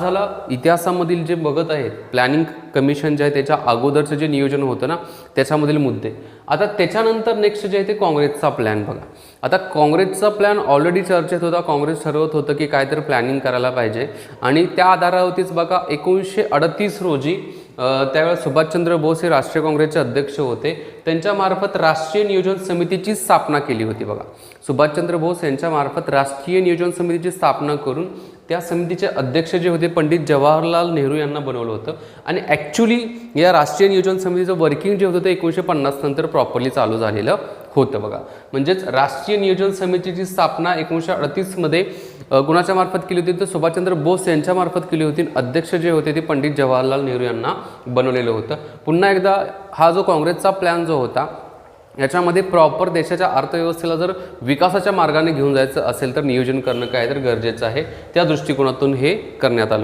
झाला इतिहासामधील जे बघत आहेत प्लॅनिंग कमिशन जे आहे त्याच्या अगोदरचं जे नियोजन होतं ना त्याच्यामधील मुद्दे. आता त्याच्यानंतर नेक्स्ट जे आहे ते काँग्रेसचा प्लॅन बघा. आता काँग्रेसचा प्लॅन ऑलरेडी चर्चेत होता. काँग्रेस ठरवत होतं की काहीतरी प्लॅनिंग करायला पाहिजे आणि त्या आधारावरतीच बघा 1938 रोजी त्यावेळेस सुभाषचंद्र बोस हे राष्ट्रीय काँग्रेसचे अध्यक्ष होते. त्यांच्यामार्फत राष्ट्रीय नियोजन समितीची स्थापना केली होती बघा. सुभाषचंद्र बोस यांच्यामार्फत राष्ट्रीय नियोजन समितीची स्थापना करून त्या समितीचे अध्यक्ष जे होते पंडित जवाहरलाल नेहरू यांना बनवलं होतं. आणि ॲक्च्युली या राष्ट्रीय नियोजन समितीचं वर्किंग जे होतं ते 1950 नंतर प्रॉपरली चालू झालेलं होतं बघा. म्हणजेच राष्ट्रीय नियोजन समितीची स्थापना 1938 मध्ये कुणाच्या मार्फत केली होती तर सुभाषचंद्र बोस यांच्यामार्फत केली होती. अध्यक्ष जे होते ते पंडित जवाहरलाल नेहरू यांना बनवलेलं होतं. पुन्हा एकदा हा जो काँग्रेसचा प्लॅन जो होता याच्यामध्ये प्रॉपर देशाच्या अर्थव्यवस्थेला जर विकासाच्या मार्गाने घेऊन जायचं असेल तर नियोजन करणं काय तर गरजेचं आहे. त्या दृष्टिकोनातून हे करण्यात आलं.